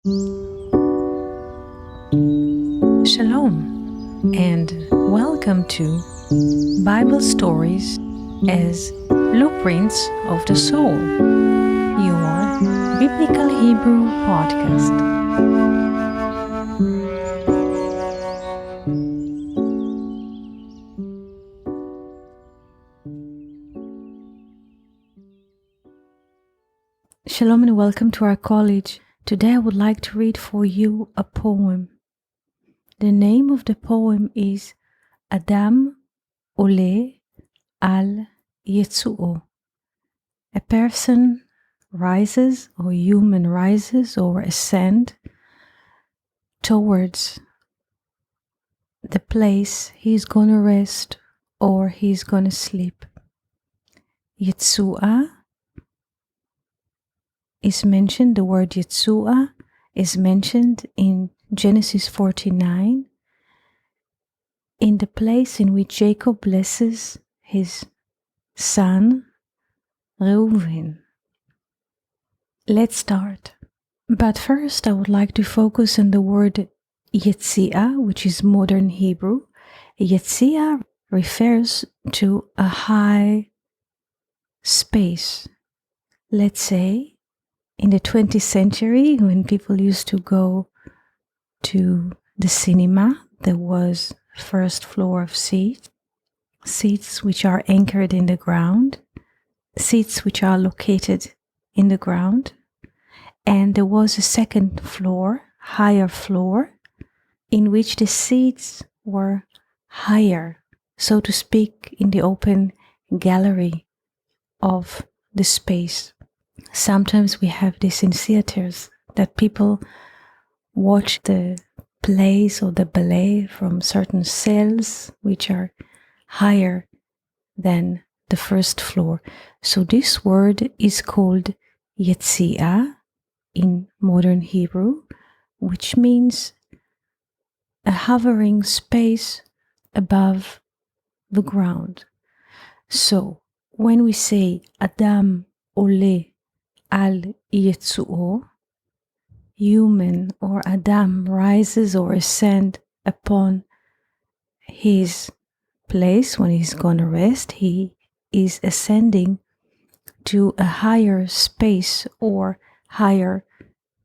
Shalom, and welcome to Bible Stories as Blueprints of the Soul, your Biblical Hebrew podcast. Shalom and welcome to our college. Today I would like to read for you a poem. The name of the poem is Adam Ole al Yetsu'o. A person rises, or human rises, or ascend towards the place he's gonna rest or he's gonna sleep. Yetsu'a is mentioned, the word Yetsu'a is mentioned in Genesis 49, in the place in which Jacob blesses his son Reuven. Let's start. But first I would like to focus on the word Yetziah, which is modern Hebrew. Yetziah refers to a high space. Let's say in the 20th century, when people used to go to the cinema, there was first floor of seats which are anchored in the ground, seats which are located in the ground, and there was a second floor, higher floor, in which the seats were higher, so to speak, in the open gallery of the space. Sometimes we have this in theaters, that people watch the plays or the ballet from certain cells which are higher than the first floor. So this word is called Yetziah in modern Hebrew, which means a hovering space above the ground. So when we say Adam Ole al Yetsu'o, human or Adam rises or ascend upon his place when he's gonna rest, he is ascending to a higher space or higher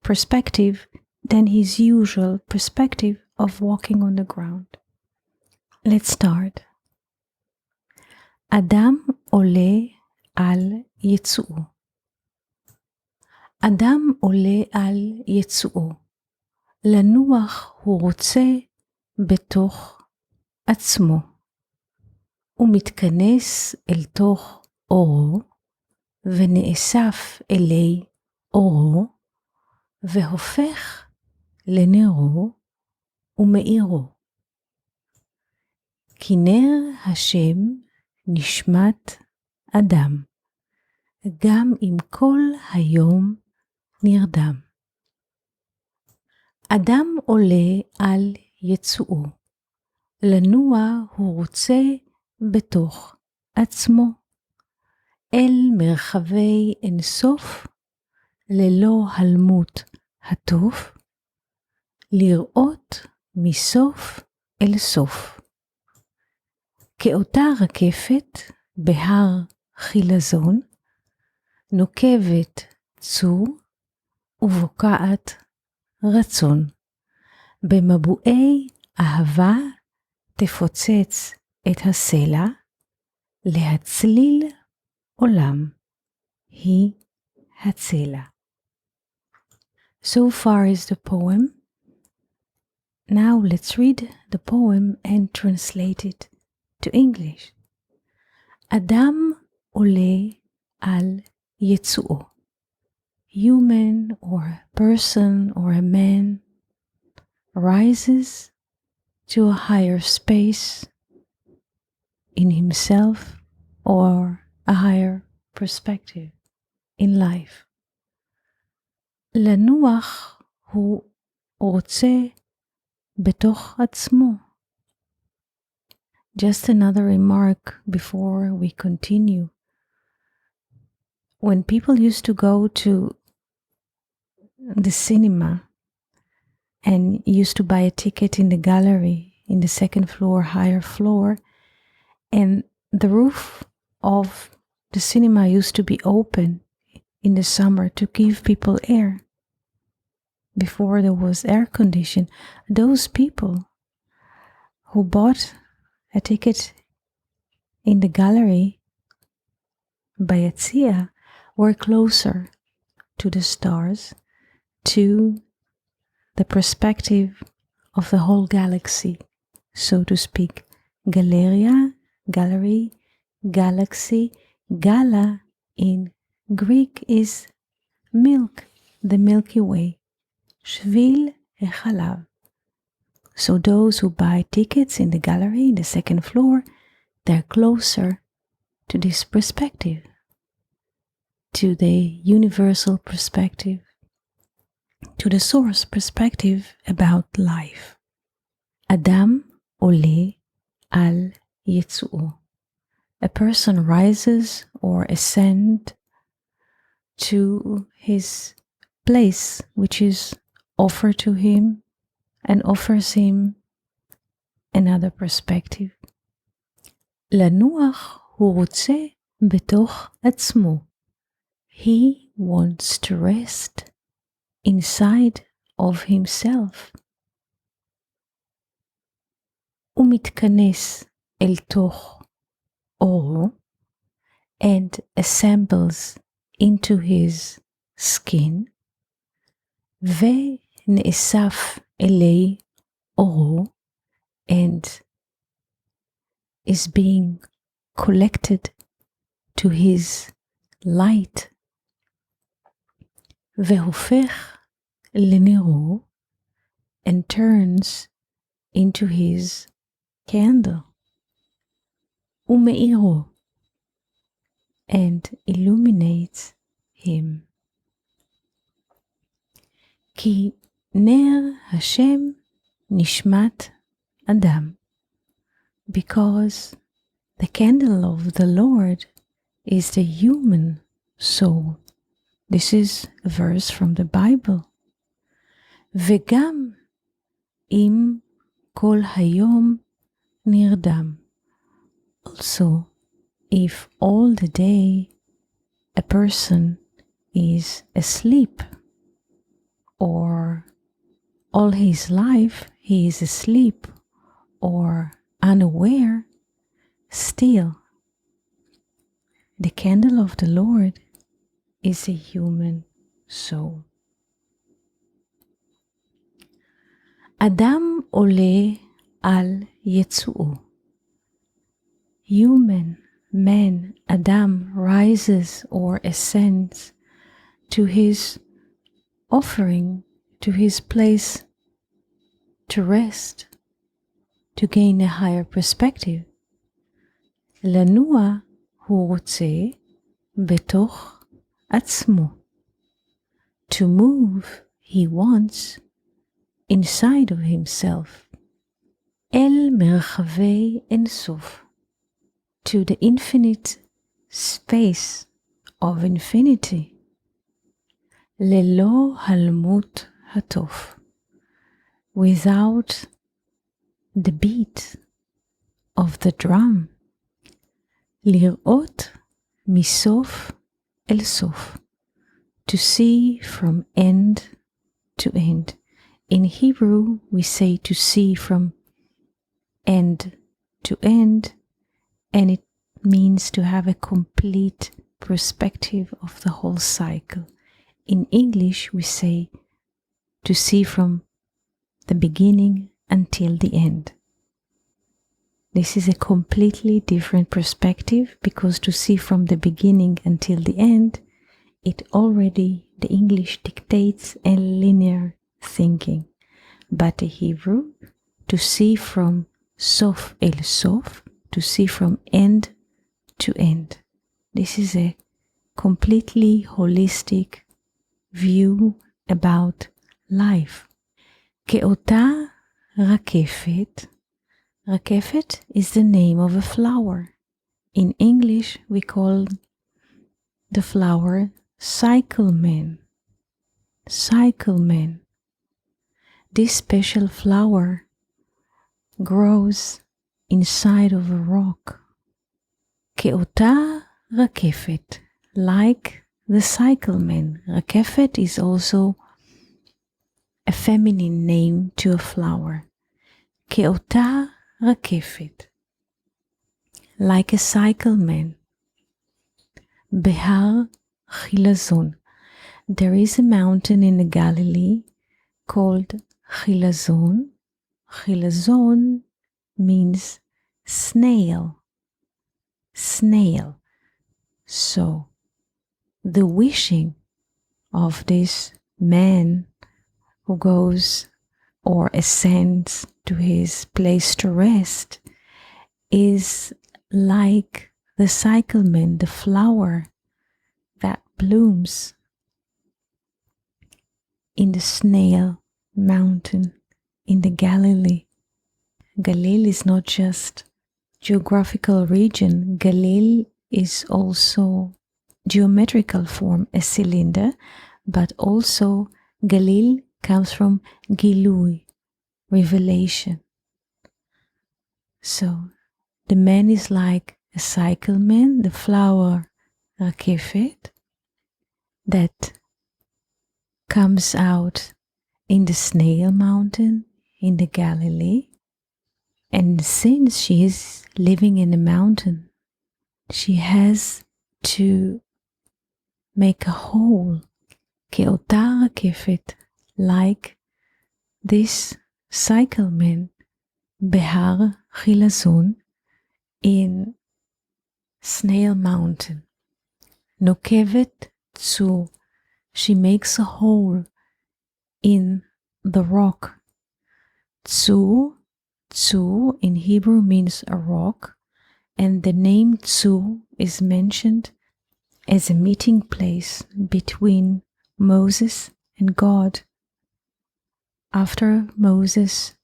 perspective than his usual perspective of walking on the ground. Let's start. Adam Ole al Yetsu'o. אדם עולה על יצואו, לנוח הוא רוצה בתוך עצמו. הוא מתכנס אל תוך אורו, ונאסף אלי אורו, והופך לנרו ומאירו. כי נר השם נשמת אדם, גם אם כל היום נרדם. אדם עולה על יצואו, לנוע הוא רוצה בתוך עצמו, אל מרחבי אינסוף, ללא הלמות הטוב, לראות מסוף אל סוף. כאותה רקפת בהר חילזון, נוקבת צור, ובוקעת רצון. במבועי אהבה תפוצץ את הסלע, להצליל עולם, היא הצלע. So far is the poem. Now let's read the poem and translate it to English. אדם עולה על יצואו. Human or a person or a man rises to a higher space in himself or a higher perspective in life. לנוח הוא רוצה בתוך עצמו. Just another remark before we continue. When people used to go to the cinema, and used to buy a ticket in the gallery in the second floor, higher floor. And the roof of the cinema used to be open in the summer to give people air. Before there was air condition, those people who bought a ticket in the gallery by Atzia were closer to the stars, to the perspective of the whole galaxy, so to speak. Galeria, gallery, galaxy, gala in Greek is milk, the Milky Way. Shvil echalav. So those who buy tickets in the gallery, in the second floor, they're closer to this perspective, to the universal perspective, to the source perspective about life. Adam ole al yetzuo. A person rises or ascends to his place which is offered to him and offers him another perspective. לנוח הוא רוצה בתוך עצמו. He wants to rest inside of himself. הוא מתכנס אל תוך אורו and assembles into his skin ונאסף אלי אורו and is being collected to his light והופך לנרו and turns into his candle ומאירו and illuminates him. כי נר השם נשמת אדם, because the candle of the Lord is the human soul. This is a verse from the Bible. וגם אם כל היום נרדם. Also, if all the day a person is asleep, or all his life he is asleep or unaware, still the candle of the Lord is a human soul. אדם עולה על יצואו. Human, man, Adam rises or ascends to his offering, to his place to rest, to gain a higher perspective. לנוע הוא רוצה בתוך עצמו. To move, he wants inside of himself. אל מרחבי אינסוף. To the infinite space of infinity. ללא הלמות התוף. Without the beat of the drum. לראות מסוף אל סוף. To see from end to end. In Hebrew we say to see from end to end, and it means to have a complete perspective of the whole cycle. In English we say to see from the beginning until the end. This is a completely different perspective, because to see from the beginning until the end, it already, the English dictates a linear thinking. But the Hebrew, to see from sof el sof, to see from end to end. This is a completely holistic view about life. כאותה רקפת. Rakefet is the name of a flower. In English we call the flower cycleman. Cycleman. this special flower grows inside of a rock. כאותה רקפת, like the cycleman. רקפת is also a feminine name to a flower. כאותה רקפת, like a cycleman. בהר חילזון. There is a mountain in the Galilee called Chilazon. Chilazon means snail. Snail. So the wishing of this man who goes or ascends to his place to rest is like the cycleman, the flower that blooms in the snail mountain in the Galilee. Galil is not just geographical region. Galil is also geometrical form, a cylinder, but also Galil comes from Gilui, revelation. So the man is like a cycleman, the flower Rakefet, that comes out in the snail mountain in the Galilee. And since she is living in the mountain, she has to make a hole, כאותה רקפת, like this cycleman, בהר חילזון, in Snail Mountain. נוקבת צור, she makes a hole in the rock. Tzur, Tzur in Hebrew means a rock, and the name Tzur is mentioned as a meeting place between Moses and God. After Moses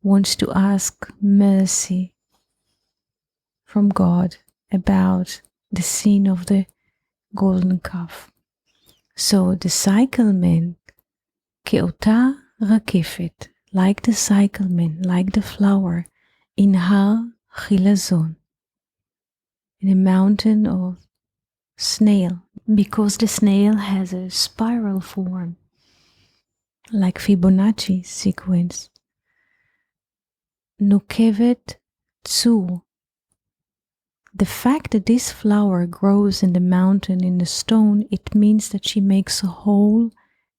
wants to ask mercy from God about the sin of the golden calf. So the cycleman, כאותה רקפת, like the cycleman, like the flower, in הר חילזון, in a mountain of snail, because the snail has a spiral form, like Fibonacci sequence. נוקבת צור. The fact that this flower grows in the mountain, in the stone, it means that she makes a hole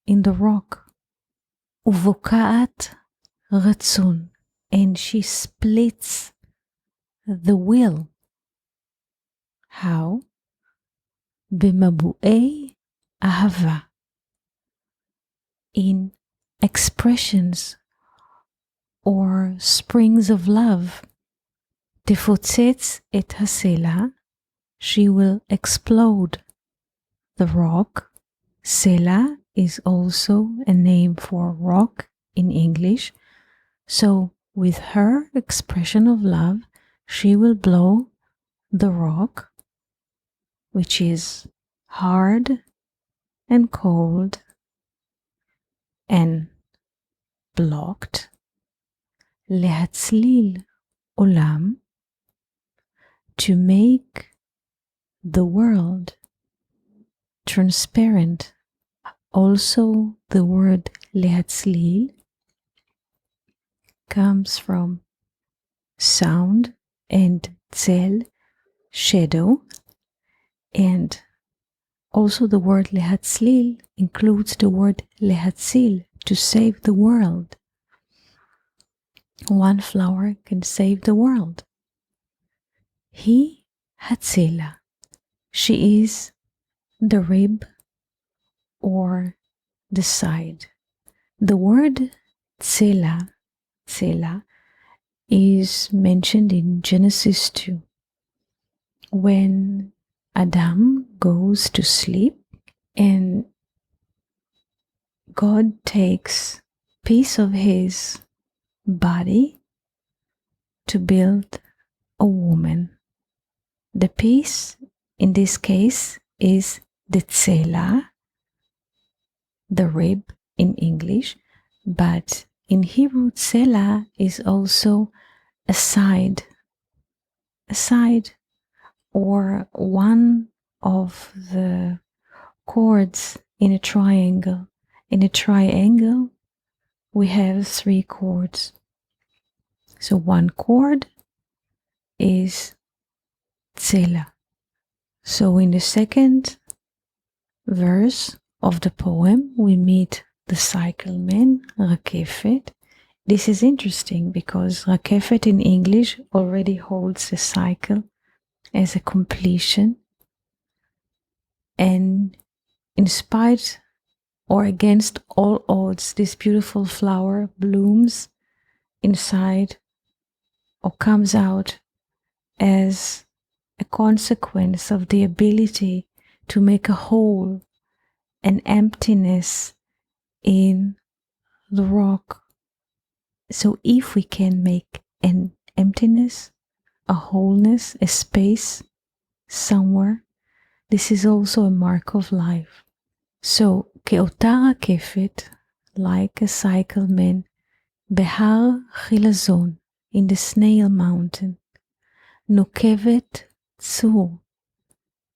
in the rock. ובוקעת רצון, and she splits the will. How? במבועי אהבה, in expressions or springs of love. תפוצץ את הסלע, she will explode the rock. סלע is also a name for rock in English. So with her expression of love, she will blow the rock, which is hard and cold and blocked. להצליל עולם, to make the world transparent. Also, the word להצליל comes from sound and צל, shadow, and also the word להצליל includes the word להציל, to save the world. One flower can save the world. היא הצלע, she is the rib or the side. The word צלע, צלע, is mentioned in Genesis 2. When Adam goes to sleep and God takes piece of his body to build a woman. The piece in this case is the צלע, the rib in English, But in Hebrew, tsela is also a side, or one of the chords in a triangle. In a triangle, we have 3 chords. So one chord is tsela. So in the second verse of the poem, we meet the cycleman, Rakefet. This is interesting because Rakefet in English already holds a cycle as a completion. And in spite or against all odds, this beautiful flower blooms inside or comes out as a consequence of the ability to make a hole, an emptiness in the rock. So if we can make an emptiness, a wholeness, a space somewhere, this is also a mark of life. So, כאותה רקפת, like a cycleman, בהר חילזון, in the snail mountain, נוקבת צור,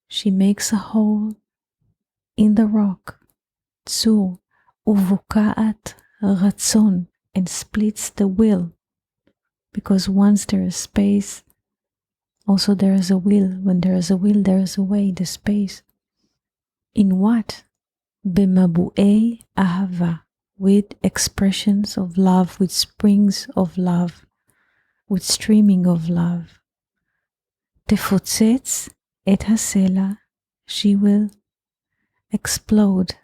she makes a hole in the rock, צור, ובוקעת רצון, and splits the will, because once there is space, also there is a will. When there is a will, there is a way, the space. In what? במבועי אהבה, with expressions of love, with springs of love, with streaming of love. תפוצץ את הסלע, she will explode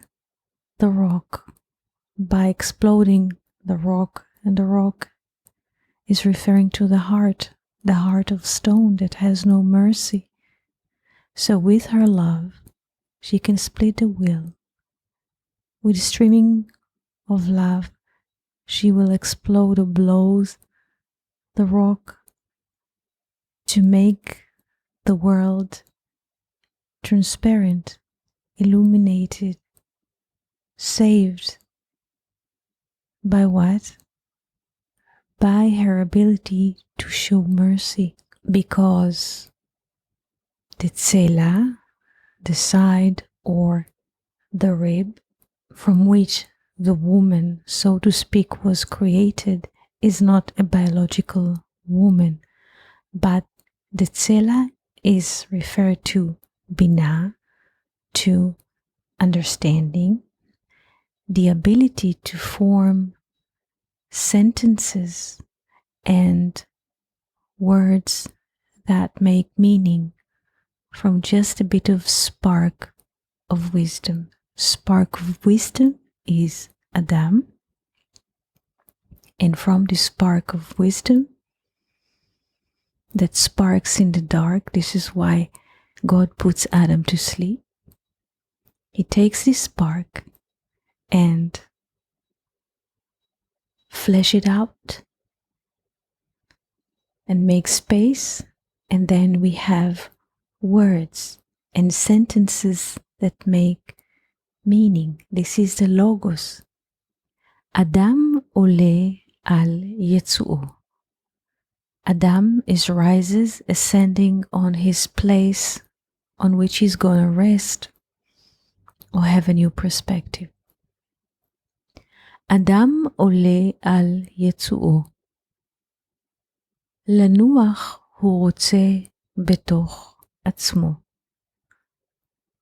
the rock. By exploding the rock, and the rock is referring to the heart of stone that has no mercy. So with her love, she can split the will. With streaming of love, she will explode or blows the rock to make the world transparent, illuminated, saved. By what? By her ability to show mercy, because the tsela, the side or the rib from which the woman, so to speak, was created, is not a biological woman, but the tsela is referred to binah, to understanding, the ability to form sentences and words that make meaning from just a bit of spark of wisdom. Spark of wisdom is Adam, and from this spark of wisdom that sparks in the dark, this is why God puts Adam to sleep. He takes this spark and flesh it out and make space, and then we have words and sentences that make meaning. This is the logos. Adam עולה על יצואו. Adam rises, ascending on his place on which he's going to rest or have a new perspective. אדם עולה על יצואו. לנוח הוא רוצה בתוך עצמו.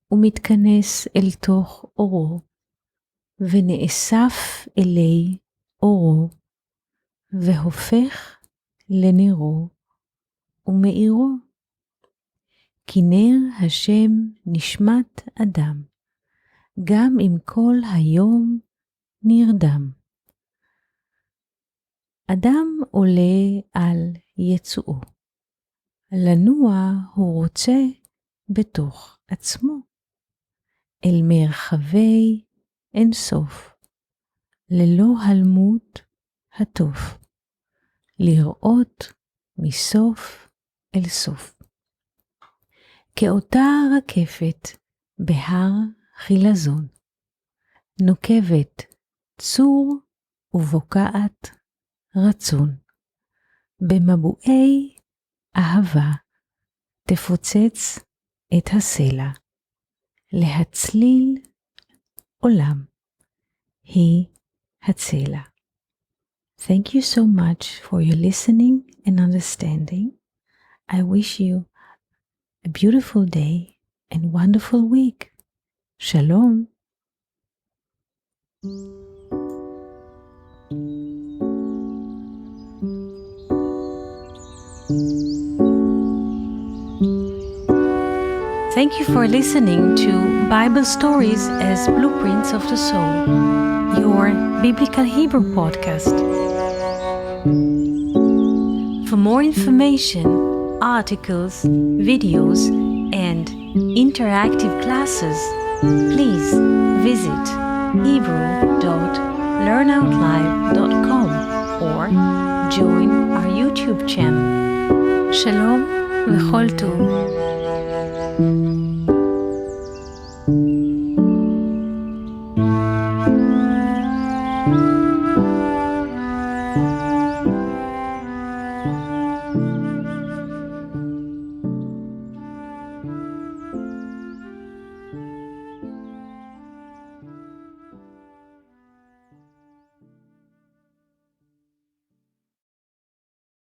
הוא מתכנס אל תוך אורו, ונאסף אלי אורו, והופך לנרו ומאירו. כי נר השם נשמת אדם, גם אם כל היום נרדם. אדם עולה על יצואו. לנוע הוא רוצה בתוך עצמו, אל מרחבי אין סוף, ללא הלמות הטוב, לראות מסוף אל סוף. כאותה רקפת בהר חילזון, נוקבת צור ובוקעת רצון. במבועי אהבה תפוצץ את הסלע. להצליל עולם היא הצלע. Thank you so much for your listening and understanding. I wish you a beautiful day and wonderful week. Shalom. Thank you for listening to Bible Stories as Blueprints of the Soul, your Biblical Hebrew podcast. For more information, articles, videos, and interactive classes, please visit hebrew.learnoutlive.com or join our YouTube channel. Shalom וכל טוב.